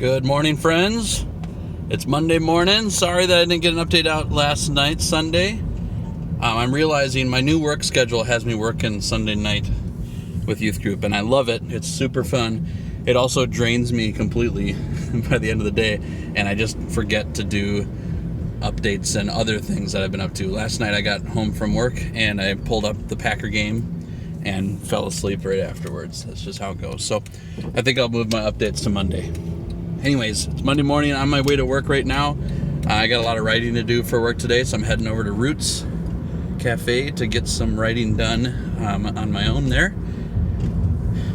Good morning, friends. It's Monday morning. Sorry that I didn't get an update out last night, Sunday. I'm realizing my new work schedule has me working Sunday night with youth group, and I love it. It's super fun. It also drains me completely by the end of the day, and I just forget to do updates and other things that I've been up to. Last night I got home from work, and I pulled up the Packer game and fell asleep right afterwards. That's just how it goes. So I think I'll move my updates to Monday. Anyways, it's Monday morning. I'm on my way to work right now. I got a lot of writing to do for work today, so I'm heading over to Roots Cafe to get some writing done on my own there.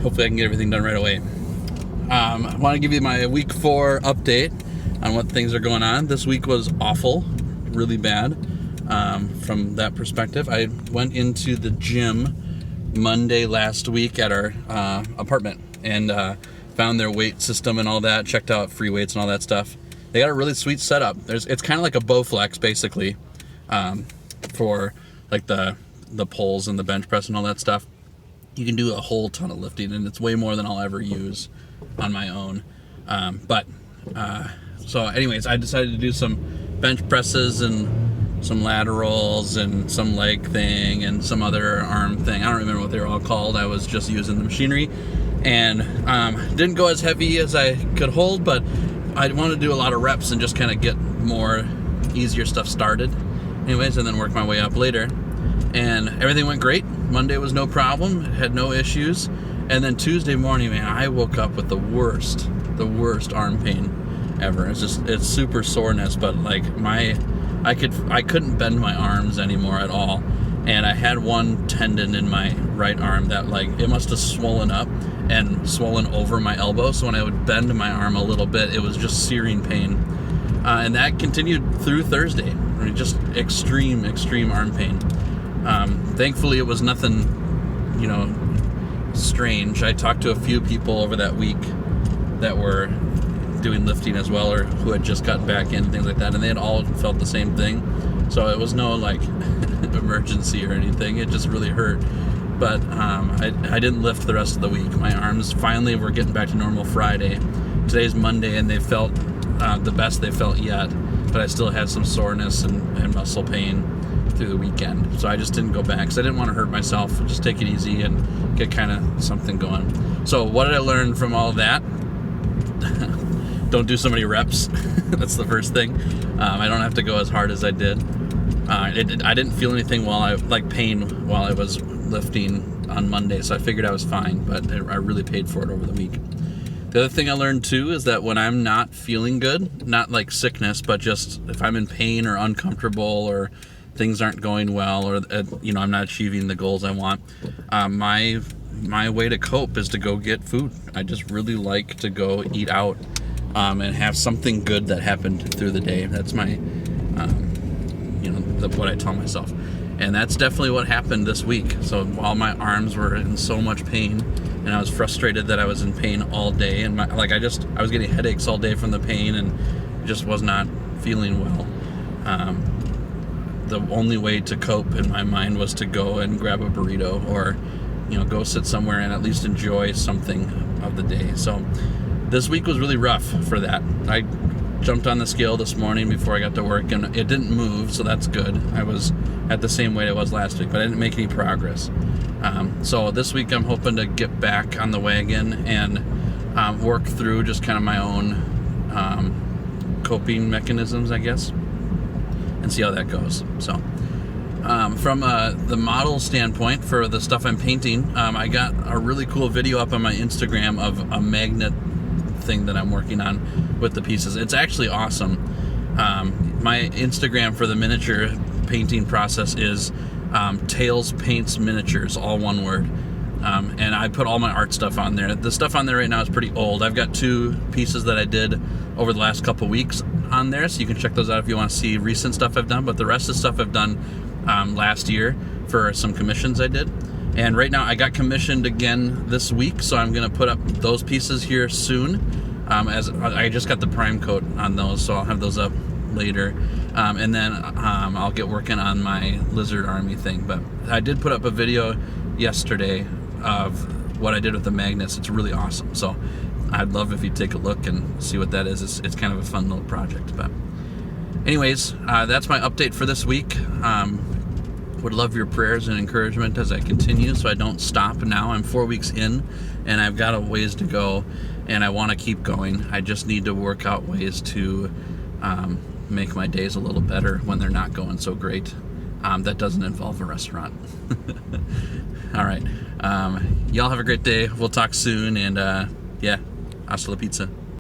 Hopefully I can get everything done right away. I want to give you my week 4 update on what things are going on. This week was awful, really bad from that perspective. I went into the gym Monday last week at our apartment and found their weight system and all that, checked out free weights and all that stuff. They got a really sweet setup. It's kind of like a Bowflex basically, for like the pulls and the bench press and all that stuff. You can do a whole ton of lifting, and it's way more than I'll ever use on my own. So anyways, I decided to do some bench presses and some laterals and some leg thing and some other arm thing. I don't remember what they were all called. I was just using the machinery, and didn't go as heavy as I could hold, but I wanted to do a lot of reps and just kind of get more easier stuff started anyways, and then work my way up later. And everything went great. Monday was no problem, had no issues. And then Tuesday morning, man, I woke up with the worst arm pain ever. It's super soreness, but like I couldn't bend my arms anymore at all. And I had one tendon in my right arm that like it must have swollen up and swollen over my elbow. So when I would bend my arm a little bit, it was just searing pain. And that continued through Thursday. I mean, just extreme arm pain. Thankfully, it was nothing, strange. I talked to a few people over that week that were doing lifting as well, or who had just gotten back in and things like that, and they had all felt the same thing. So it was no like emergency or anything. It just really hurt. But I didn't lift the rest of the week. My arms finally were getting back to normal Friday. Today's Monday, and they felt the best they felt yet. But I still had some soreness and muscle pain through the weekend. So I just didn't go back because I didn't want to hurt myself. Just take it easy and get kind of something going. So what did I learn from all of that? Don't do so many reps. That's the first thing. I don't have to go as hard as I did. I didn't feel anything pain while I was lifting on Monday, so I figured I was fine, but I really paid for it over the week. The other thing I learned too is that when I'm not feeling good, not like sickness, but just if I'm in pain or uncomfortable or things aren't going well, or I'm not achieving the goals I want, my way to cope is to go get food. I just really like to go eat out and have something good that happened through the day. That's my what I tell myself, and that's definitely what happened this week. So while my arms were in so much pain, and I was frustrated that I was in pain all day, and I was getting headaches all day from the pain, and just was not feeling well. The only way to cope in my mind was to go and grab a burrito, or go sit somewhere and at least enjoy something of the day. So this week was really rough for that. I jumped on the scale this morning before I got to work, and it didn't move, so that's good. I was at the same weight I was last week, but I didn't make any progress. So this week I'm hoping to get back on the wagon and work through just kind of my own coping mechanisms, I guess, and see how that goes. So from the model standpoint for the stuff I'm painting, I got a really cool video up on my Instagram of a magnet thing that I'm working on with the pieces. It's actually awesome. My Instagram for the miniature painting process is Tails Paints Miniatures, all one word. And I put all my art stuff on there. The stuff on there right now is pretty old. I've got 2 pieces that I did over the last couple weeks on there, so you can check those out if you want to see recent stuff I've done. But the rest of the stuff I've done last year for some commissions I did. And right now I got commissioned again this week, so I'm going to put up those pieces here soon. As I just got the prime coat on those, so I'll have those up later. And then I'll get working on my Lizard Army thing. But I did put up a video yesterday of what I did with the magnets. It's really awesome. So I'd love if you take a look and see what that is. It's kind of a fun little project. But anyways, that's my update for this week. Would love your prayers and encouragement as I continue, so I don't stop now. I'm 4 weeks in, and I've got a ways to go, and I want to keep going. I just need to work out ways to make my days a little better when they're not going so great. That doesn't involve a restaurant. All right. Y'all have a great day. We'll talk soon, and yeah, hasta la pizza.